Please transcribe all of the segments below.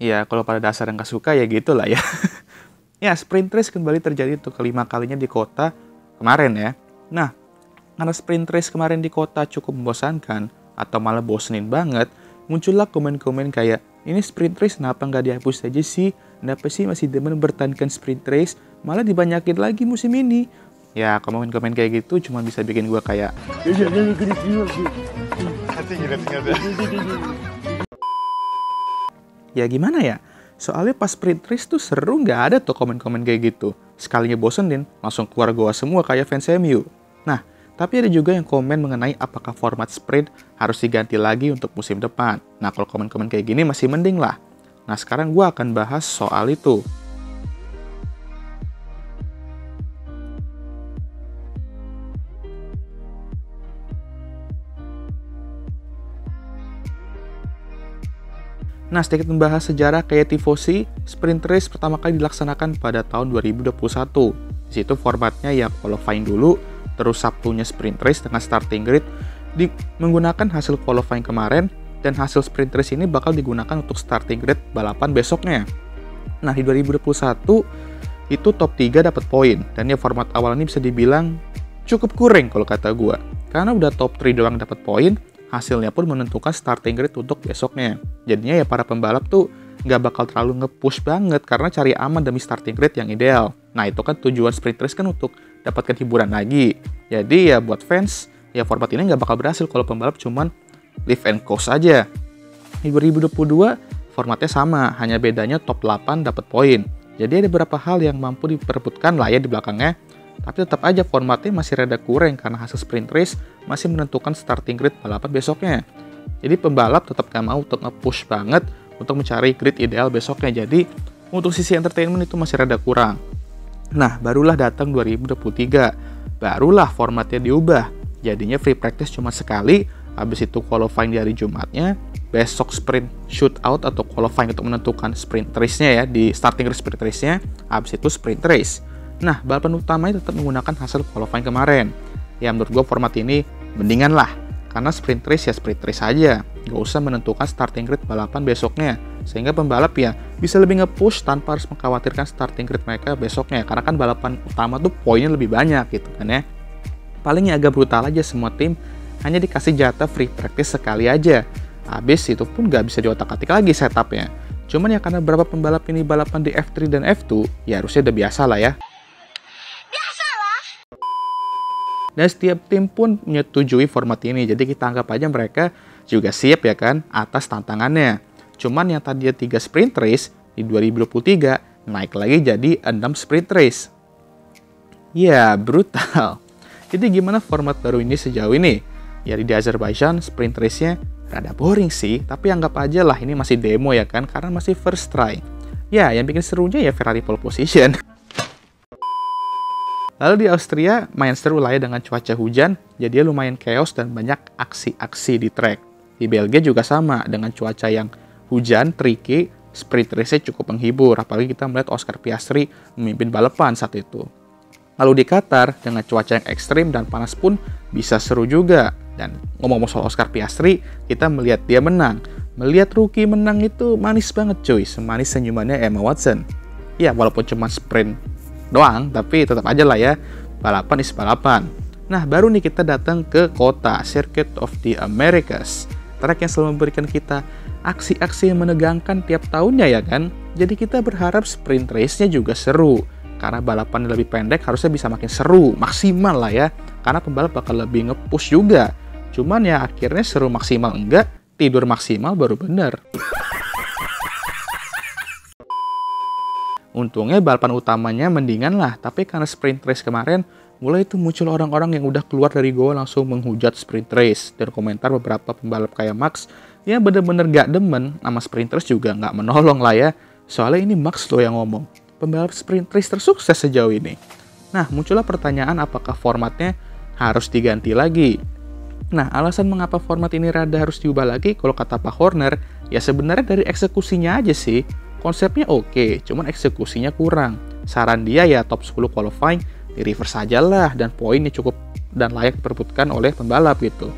Ya, kalau pada dasar yang nggak suka ya gitu lah ya. Ya, sprint race kembali terjadi untuk kelima kalinya di kota kemarin ya. Nah, karena sprint race kemarin di kota cukup membosankan atau malah bosenin banget, muncullah komen-komen kayak, ini sprint race kenapa nggak dihapus aja sih? Kenapa sih masih demen bertahankan sprint race? Malah dibanyakin lagi musim ini. Ya, komen-komen kayak gitu cuma bisa bikin gue kayak... Ya gimana ya? Soalnya pas sprint race tuh seru nggak ada tuh komen-komen kayak gitu. Sekalinya bosenin, langsung keluar goa semua kayak fans MU. Nah, tapi ada juga yang komen mengenai apakah format sprint harus diganti lagi untuk musim depan. Nah, kalau komen-komen kayak gini masih mending lah. Nah, sekarang gue akan bahas soal itu. Nah, sedikit membahas sejarah kayak tifosi, sprint race pertama kali dilaksanakan pada tahun 2021. Di situ formatnya ya qualifying dulu, terus Sabtunya sprint race dengan starting grid menggunakan hasil qualifying kemarin, dan hasil sprint race ini bakal digunakan untuk starting grid balapan besoknya. Nah, di 2021 itu top 3 dapat poin, dan ya format awal ini bisa dibilang cukup kurang kalau kata gua. Karena udah top 3 doang dapat poin, hasilnya pun menentukan starting grid untuk besoknya. Jadinya ya para pembalap tuh nggak bakal terlalu nge-push banget karena cari aman demi starting grid yang ideal. Nah, itu kan tujuan sprint race kan untuk dapatkan hiburan lagi. Jadi ya buat fans, ya format ini nggak bakal berhasil kalau pembalap cuman live and coast aja. Di 2022 formatnya sama, hanya bedanya top 8 dapat poin. Jadi ada beberapa hal yang mampu diperebutkan lah ya di belakangnya. Tapi tetap aja formatnya masih rada kurang karena hasil sprint race masih menentukan starting grid balapan besoknya. Jadi pembalap tetap gak mau untuk nge-push banget untuk mencari grid ideal besoknya. Jadi untuk sisi entertainment itu masih rada kurang. Nah, barulah datang 2023. Barulah formatnya diubah. Jadinya free practice cuma sekali, habis itu qualifying di hari Jumatnya, besok sprint shootout atau qualifying untuk menentukan sprint race-nya ya, di starting grid sprint race-nya, habis itu sprint race. Nah, balapan utamanya tetap menggunakan hasil qualifying kemarin. Ya, menurut gue format ini mendingan lah. Karena sprint race ya sprint race aja. Gak usah menentukan starting grid balapan besoknya. Sehingga pembalap ya bisa lebih nge-push tanpa harus mengkhawatirkan starting grid mereka besoknya. Karena kan balapan utama tuh poinnya lebih banyak gitu kan ya. Palingnya agak brutal aja, semua tim hanya dikasih jatah free practice sekali aja. Habis itu pun gak bisa diotak-atik lagi setupnya. Cuman ya karena beberapa pembalap ini balapan di F3 dan F2, ya harusnya udah biasa lah ya. Dan setiap tim pun menyetujui format ini, jadi kita anggap aja mereka juga siap ya kan atas tantangannya. Cuman yang tadinya 3 sprint race di 2023 naik lagi jadi 6 sprint race. Ya, brutal. Jadi gimana format baru ini sejauh ini? Ya di Azerbaijan sprint race-nya rada boring sih, tapi anggap aja lah ini masih demo ya kan, karena masih first try. Ya, yang bikin serunya ya Ferrari pole position. Lalu di Austria, main seru lah ya dengan cuaca hujan, jadi lumayan chaos dan banyak aksi-aksi di track. Di Belgia juga sama, dengan cuaca yang hujan, tricky, sprint race-nya cukup menghibur, apalagi kita melihat Oscar Piastri memimpin balapan saat itu. Lalu di Qatar, dengan cuaca yang ekstrim dan panas pun bisa seru juga. Dan ngomong-ngomong soal Oscar Piastri, kita melihat dia menang. Melihat rookie menang itu manis banget cuy, semanis senyumannya Emma Watson. Ya, walaupun cuma sprint doang, tapi tetap aja lah ya, balapan is balapan. Nah, baru nih kita datang ke kota Circuit of the Americas, track yang selalu memberikan kita aksi-aksi yang menegangkan tiap tahunnya ya kan. Jadi kita berharap sprint race-nya juga seru, karena balapan lebih pendek harusnya bisa makin seru, maksimal lah ya, karena pembalap bakal lebih nge-push juga. Cuman ya akhirnya seru maksimal enggak, tidur maksimal baru bener. Untungnya balapan utamanya mendingan lah, tapi karena sprint race kemarin, mulai itu muncul orang-orang yang udah keluar dari goa langsung menghujat sprint race. Dan komentar beberapa pembalap kayak Max, ya bener-bener gak demen, sama sprint race juga gak menolong lah ya. Soalnya ini Max loh yang ngomong, pembalap sprint race tersukses sejauh ini. Nah, muncullah pertanyaan apakah formatnya harus diganti lagi. Nah, alasan mengapa format ini rada harus diubah lagi, kalau kata Pak Horner, ya sebenarnya dari eksekusinya aja sih. Konsepnya oke, cuman eksekusinya kurang. Saran dia ya top 10 qualifying di reverse aja lah, dan poinnya cukup dan layak diperebutkan oleh pembalap gitu.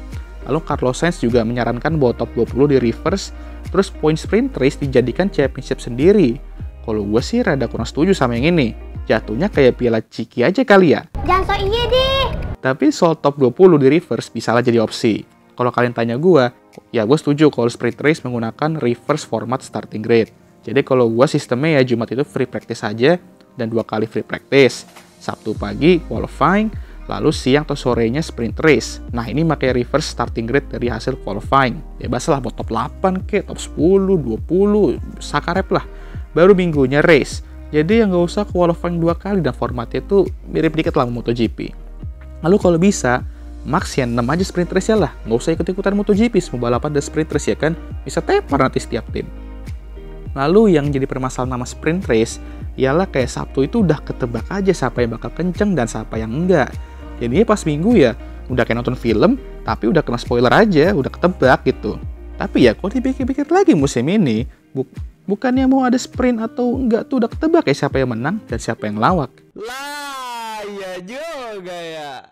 Lalu Carlos Sainz juga menyarankan bahwa top 20 di reverse terus point sprint race dijadikan championship sendiri. Kalau gue sih rada kurang setuju sama yang ini. Jatuhnya kayak piala ciki aja kali ya. Jangan so iya deh. Tapi soal top 20 di reverse bisa lah jadi opsi. Kalau kalian tanya gue, ya gue setuju kalau sprint race menggunakan reverse format starting grid. Jadi kalau gue sistemnya ya Jumat itu free practice aja dan 2 kali free practice. Sabtu pagi qualifying, lalu siang atau sorenya sprint race. Nah ini pakai reverse starting grid dari hasil qualifying. Bebas lah mau top 8 ke, top 10, 20, sakarep lah. Baru minggunya race. Jadi yang nggak usah qualifying 2 kali dan formatnya itu mirip dikit lah MotoGP. Lalu kalau bisa, max ya 6 aja sprint race ya lah. Nggak usah ikut-ikutan MotoGP, semua balapan ada sprint race ya kan. Bisa tepar nanti setiap tim. Lalu yang jadi permasalahan nama sprint race, ialah kayak Sabtu itu udah ketebak aja siapa yang bakal kenceng dan siapa yang enggak. Jadinya pas minggu ya udah kayak nonton film, tapi udah kena spoiler aja, udah ketebak gitu. Tapi ya kalau dipikir-pikir lagi musim ini, bukannya mau ada sprint atau enggak tuh udah ketebak ya siapa yang menang dan siapa yang lawak. Lah, iya juga ya.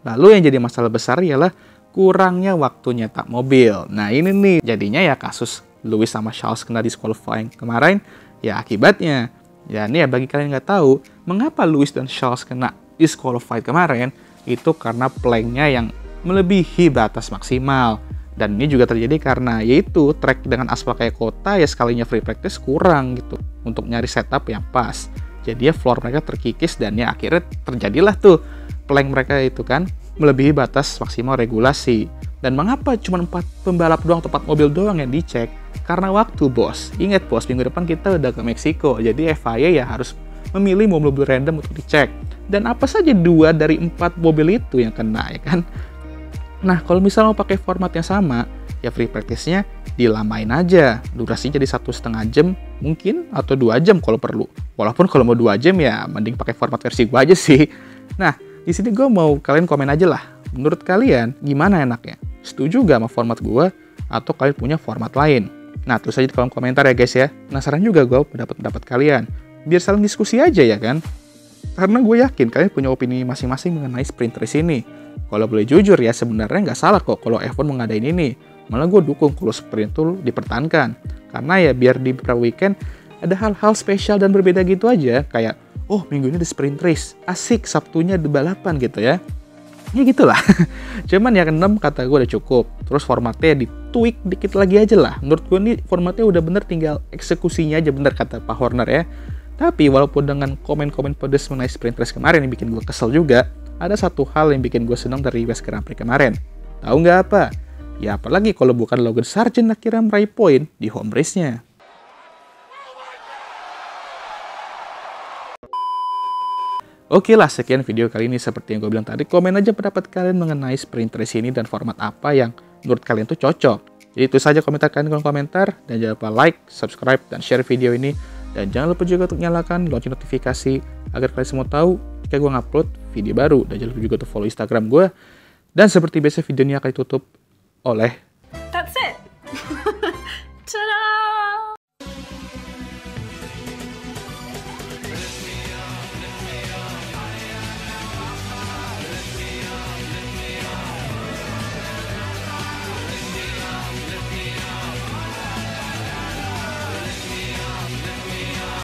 Lalu yang jadi masalah besar ialah kurangnya waktu nyetak mobil. Nah ini nih jadinya ya kasus Lewis sama Charles kena disqualifying kemarin, ya akibatnya. Ya nih ya bagi kalian yang nggak tahu, mengapa Lewis dan Charles kena disqualified kemarin, itu karena planknya yang melebihi batas maksimal. Dan ini juga terjadi karena yaitu track dengan aspal kayak kota ya sekalinya free practice kurang gitu untuk nyari setup yang pas. Jadi ya floor mereka terkikis dan ya akhirnya terjadilah tuh plank mereka itu kan melebihi batas maksimal regulasi. Dan mengapa cuma 4 pembalap doang, 4 mobil doang yang dicek? Karena waktu, bos. Ingat, bos, minggu depan kita udah ke Meksiko. Jadi FIA ya harus memilih mobil-mobil random untuk dicek. Dan apa saja 2 dari 4 mobil itu yang kena, ya kan? Nah, kalau misalnya mau pakai format yang sama, ya free practice-nya dilamain aja. Durasinya jadi 1,5 jam mungkin, atau 2 jam kalau perlu. Walaupun kalau mau 2 jam ya mending pakai format versi gua aja sih. Nah, di sini gue mau kalian komen aja lah. Menurut kalian, gimana enaknya? Setuju gak sama format gue? Atau kalian punya format lain? Nah, tulis aja di kolom komentar ya guys ya. Penasaran juga gue pendapat kalian. Biar saling diskusi aja ya kan? Karena gue yakin kalian punya opini masing-masing mengenai sprint race ini. Kalau boleh jujur ya, sebenarnya nggak salah kok kalau F1 mengadain ini. Malah gue dukung kalau sprint itu dipertahankan. Karena ya biar di beberapa weekend ada hal-hal spesial dan berbeda gitu aja. Kayak, oh minggu ini ada sprint race. Asik, Sabtunya ada balapan gitu ya. Ya gitulah. Cuman yang 6 kata gue udah cukup. Terus formatnya ditweak dikit lagi aja lah. Menurut gue nih formatnya udah bener, tinggal eksekusinya aja bener kata Pak Horner ya. Tapi walaupun dengan komen-komen pedes mengenai sprint race kemarin yang bikin gue kesel juga, ada satu hal yang bikin gue senang dari West Grand Prix kemarin. Tahu nggak apa? Ya apalagi kalau bukan Logan Sargent akhirnya meraih poin di home race-nya. Oke lah, sekian video kali ini. Seperti yang gue bilang tadi, komen aja pendapat kalian mengenai sprint race ini dan format apa yang menurut kalian tuh cocok. Jadi itu saja komentar kalian di kolom komentar. Dan jangan lupa like, subscribe, dan share video ini. Dan jangan lupa juga untuk nyalakan lonceng notifikasi agar kalian semua tahu jika gue ngupload video baru. Dan jangan lupa juga untuk follow Instagram gue. Dan seperti biasa video ini akan ditutup oleh